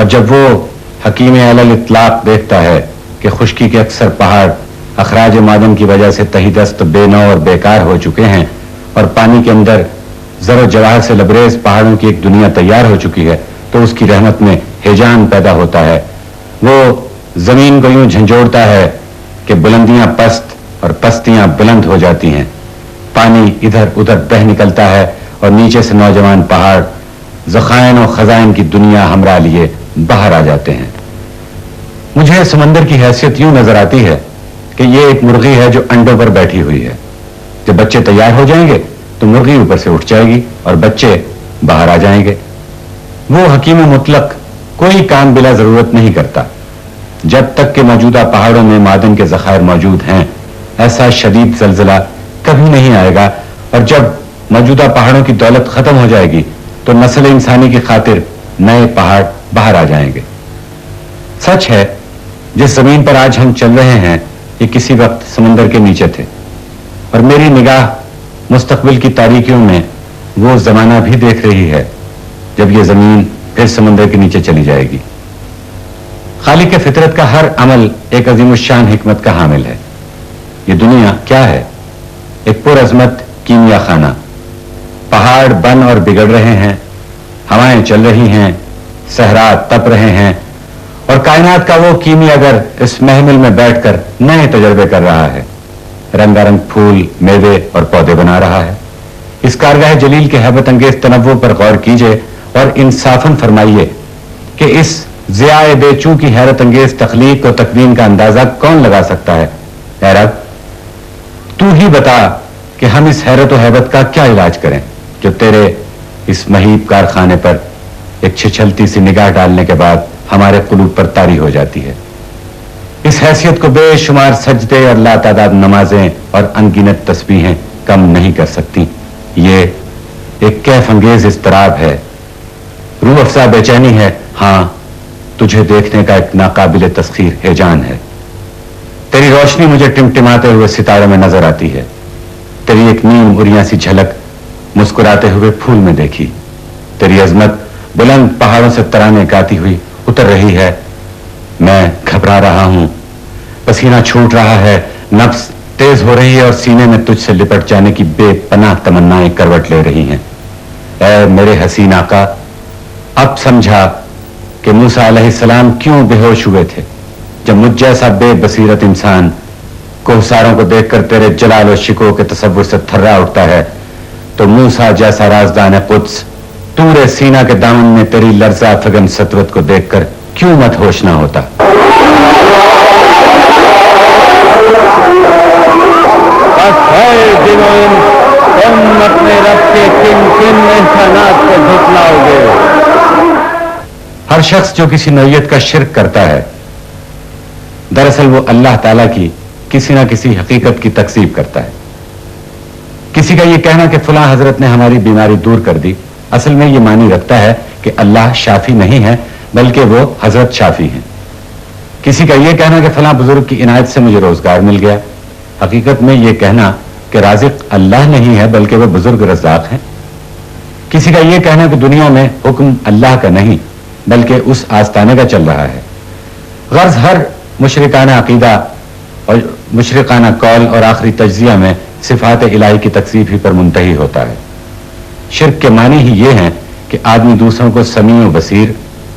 اور جب وہ حکیم علی اطلاق دیکھتا ہے کہ خشکی کے اکثر پہاڑ اخراج معدن کی وجہ سے تہی دست بے نو اور بیکار ہو چکے ہیں اور پانی کے اندر زر و جواہر سے لبریز پہاڑوں کی ایک دنیا تیار ہو چکی ہے، تو اس کی رحمت میں ہیجان پیدا ہوتا ہے. وہ زمین کو یوں جھنجھوڑتا ہے کہ بلندیاں پست اور پستیاں بلند ہو جاتی ہیں. پانی ادھر ادھر بہہ نکلتا ہے اور نیچے سے نوجوان پہاڑ ذخائن و خزائن کی دنیا ہمراہ لیے باہر آ جاتے ہیں. مجھے سمندر کی حیثیت یوں نظر آتی ہے کہ یہ ایک مرغی ہے جو انڈوں پر بیٹھی ہوئی ہے. جب بچے تیار ہو جائیں گے تو مرغی اوپر سے اٹھ جائے گی اور بچے باہر آ جائیں گے. وہ حکیم مطلق کوئی کام بلا ضرورت نہیں کرتا. جب تک کہ موجودہ پہاڑوں میں معدن کے ذخائر موجود ہیں ایسا شدید زلزلہ کبھی نہیں آئے گا، اور جب موجودہ پہاڑوں کی دولت ختم ہو جائے گی تو نسل انسانی کی خاطر نئے پہاڑ باہر آ جائیں گے. سچ ہے جس زمین پر آج ہم چل رہے ہیں یہ کسی وقت سمندر کے نیچے تھے، اور میری نگاہ مستقبل کی تاریکیوں میں وہ زمانہ بھی دیکھ رہی ہے جب یہ زمین پھر سمندر کے نیچے چلی جائے گی. خالق فطرت کا ہر عمل ایک عظیم الشان حکمت کا حامل ہے. یہ دنیا کیا ہے؟ ایک پرعظمت کیمیا خانہ. پہاڑ بن اور بگڑ رہے ہیں، ہوائیں چل رہی ہیں، صحرا تپ رہے ہیں، اور کائنات کا وہ کیمیاگر اس محمل میں بیٹھ کر نئے تجربے کر رہا ہے. رنگا رنگ پھول، میوے اور پودے بنا رہا ہے. اس کارگاہ جلیل کے ہیبت انگیز تنوع پر غور کیجئے اور انصافاً فرمائیے کہ اس ضیاء بے چوں کی حیرت انگیز تخلیق و تکوین کا اندازہ کون لگا سکتا ہے؟ اے رب، تو ہی بتا کہ ہم اس حیرت و حیبت کا کیا علاج کریں جو تیرے اس مہیب کارخانے پر ایک چھچھلتی سی نگاہ ڈالنے کے بعد ہمارے قلوب پر طاری ہو جاتی ہے. اس حیثیت کو بے شمار سجدے اور لاتعداد نمازیں اور انگنت تسبیحیں کم نہیں کر سکتی. یہ ایک کیف انگیز اضطراب ہے، روح افزا بے چینی ہے. ہاں، تجھے دیکھنے کا ایک ناقابل تسخیر ہیجان ہے. تیری روشنی مجھے ٹمٹماتے ہوئے ستاروں میں نظر آتی ہے. تیری ایک نیم اریاں سی جھلک مسکراتے ہوئے پھول میں دیکھی. تیری عظمت بلند پہاڑوں سے ترانے گاتی ہوئی اتر رہی ہے. میں گھبرا رہا ہوں، پسینہ چھوٹ رہا ہے، نفس تیز ہو رہی ہے اور سینے میں تجھ سے لپٹ جانے کی بے پناہ تمنائیں کروٹ لے رہی ہیں. اے میرے حسین آقا، اب سمجھا کہ موسیٰ علیہ السلام کیوں بے ہوش ہوئے تھے جب مجھ جیسا بے بصیرت انسان کوہساروں کو دیکھ کر تیرے جلال و شکوہ کے تصور سے تھرا اٹھتا ہے تو موسیٰ جیسا رازدان قدس طور سینہ کے دامن میں تیری لرزہ فگن سطوت کو دیکھ کر کیوں مت ہوش نہ ہوتا. تم اپنے رب کے کن کن احسانات کو جھٹلاؤ گے؟ ہر شخص جو کسی نوعیت کا شرک کرتا ہے دراصل وہ اللہ تعالیٰ کی کسی نہ کسی حقیقت کی تکذیب کرتا ہے. کسی کا یہ کہنا کہ فلاں حضرت نے ہماری بیماری دور کر دی اصل میں یہ معنی رکھتا ہے کہ اللہ شافی نہیں ہے بلکہ وہ حضرت شافی ہیں. کسی کا یہ کہنا کہ فلاں بزرگ کی عنایت سے مجھے روزگار مل گیا حقیقت میں یہ کہنا کہ رازق اللہ نہیں ہے بلکہ وہ بزرگ رزاق ہیں. کسی کا یہ کہنا کہ دنیا میں حکم اللہ کا نہیں بلکہ اس آستانے کا چل رہا ہے. غرض ہر مشرکانہ عقیدہ اور مشرکانہ قول اور آخری تجزیہ میں صفات الہی کی تکذیب ہی پر منتہی ہوتا ہے. شرک کے معنی ہی یہ ہیں کہ آدمی دوسروں کو سمیع و بصیر،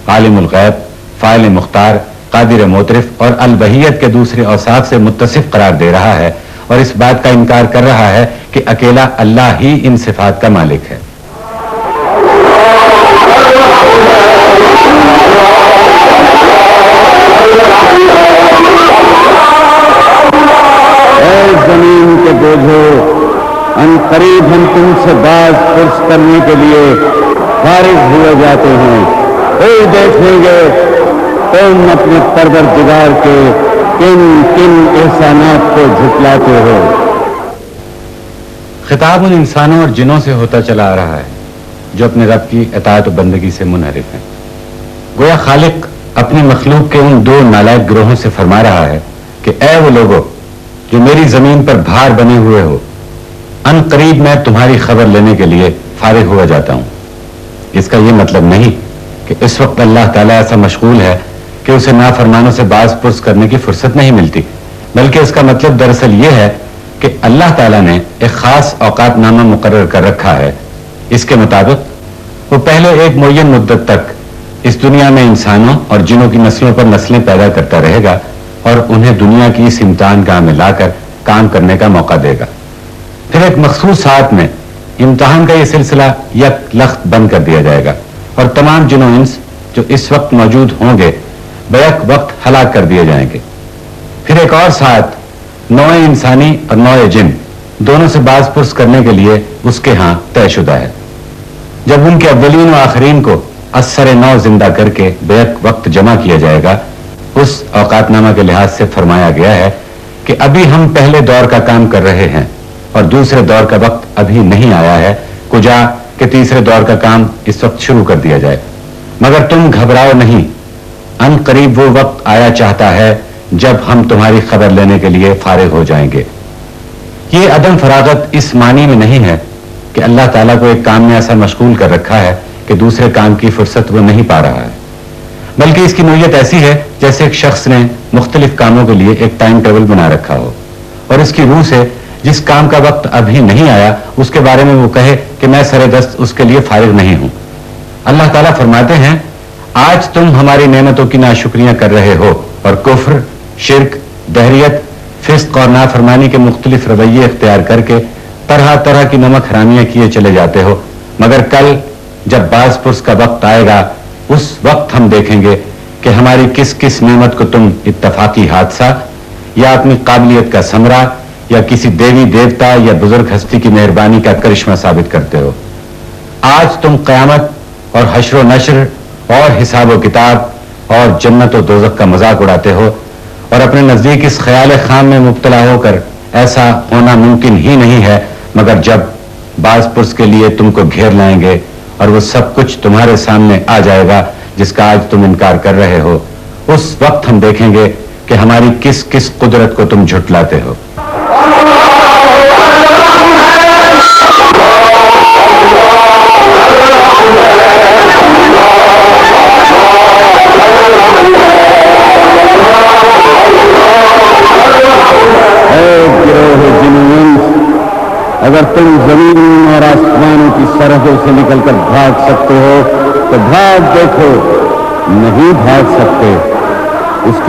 عالم الغیب، فاعل مختار، قادر موترف اور الوہیت کے دوسرے اوصاف سے متصف قرار دے رہا ہے اور اس بات کا انکار کر رہا ہے کہ اکیلا اللہ ہی ان صفات کا مالک ہے. اے زمین کے بوجھو، ان قریب ہم تم سے باز پرس کرنے کے لیے فارغ ہوئے جاتے ہیں. کوئی دیکھ لیں گے تم اپنے پروردگار کے کن کن احسانات کو جھٹلاتے ہو. خطاب ان انسانوں اور جنوں سے ہوتا چلا آ رہا ہے جو اپنے رب کی اطاعت و بندگی سے منحرف ہیں. گویا خالق اپنی مخلوق کے ان دو نالائق گروہوں سے فرما رہا ہے کہ اے وہ لوگوں جو میری زمین پر بھار بنے ہوئے ہو، ان قریب میں تمہاری خبر لینے کے لیے فارغ ہوا جاتا ہوں. اس کا یہ مطلب نہیں کہ اس وقت اللہ تعالیٰ ایسا مشغول ہے کہ اسے نافرمانوں سے باز پرس کرنے کی فرصت نہیں ملتی، بلکہ اس کا مطلب دراصل یہ ہے کہ اللہ تعالیٰ نے ایک خاص اوقات نامہ مقرر کر رکھا ہے۔ اس کے مطابق وہ پہلے ایک معین مدت تک اس دنیا میں انسانوں اور جنوں کی نسلوں پر نسلیں پیدا کرتا رہے گا اور انہیں دنیا کی اس امتحان گاہ میں لا کر کام کرنے کا موقع دے گا۔ پھر ایک مخصوص ساعت میں امتحان کا یہ سلسلہ یک لخت بند کر دیا جائے گا اور تمام جن و انس جو اس وقت موجود ہوں گے بیک وقت ہلاک کر دیے جائیں گے۔ پھر ایک اور ساعت نوع انسانی اور نوع جن دونوں سے باز پرس کرنے کے لیے اس کے ہاں طے شدہ ہے، جب ان کے اولین و آخرین کو اثر نو زندہ کر کے بیک وقت جمع کیا جائے گا۔ اس اوقات نامہ کے لحاظ سے فرمایا گیا ہے کہ ابھی ہم پہلے دور کا کام کر رہے ہیں اور دوسرے دور کا وقت ابھی نہیں آیا ہے، کجا کہ تیسرے دور کا کام اس وقت شروع کر دیا جائے۔ مگر تم گھبراؤ نہیں، ان قریب وہ وقت آیا چاہتا ہے جب ہم تمہاری خبر لینے کے لیے فارغ ہو جائیں گے۔ یہ عدم فراغت اس معنی میں نہیں ہے کہ اللہ تعالیٰ کو ایک کام میں ایسا مشغول کر رکھا ہے کہ دوسرے کام کی فرصت وہ نہیں پا رہا ہے، بلکہ اس کی نوعیت ایسی ہے جیسے ایک شخص نے مختلف کاموں کے لیے ایک ٹائم ٹیبل بنا رکھا ہو اور اس کی روح سے جس کام کا وقت ابھی نہیں آیا اس کے بارے میں وہ کہے کہ میں سر دست اس کے لیے فارغ نہیں ہوں۔ اللہ تعالیٰ فرماتے ہیں آج تم ہماری نعمتوں کی ناشکریاں کر رہے ہو اور کفر، شرک، دہریت، فسق اور نافرمانی کے مختلف رویے اختیار کر کے طرح طرح کی نمک حرامیاں کیے چلے جاتے ہو، مگر کل جب باز پرس کا وقت آئے گا اس وقت ہم دیکھیں گے کہ ہماری کس کس نعمت کو تم اتفاقی حادثہ یا اپنی قابلیت کا ثمرہ یا کسی دیوی دیوتا یا بزرگ ہستی کی مہربانی کا کرشمہ ثابت کرتے ہو۔ آج تم قیامت اور حشر و نشر اور حساب و کتاب اور جنت و دوزخ کا مذاق اڑاتے ہو اور اپنے نزدیک اس خیال خام میں مبتلا ہو کر ایسا ہونا ممکن ہی نہیں ہے مگر جب باز پرس کے لیے تم کو گھیر لائیں گے اور وہ سب کچھ تمہارے سامنے آ جائے گا جس کا آج تم انکار کر رہے ہو، اس وقت ہم دیکھیں گے کہ ہماری کس کس قدرت کو تم جھٹلاتے ہو۔ اگر تم زمین اور آسمانوں کی سرحدوں سے نکل کر بھاگ سکتے ہو تو بھاگ دیکھو، نہیں بھاگ سکتے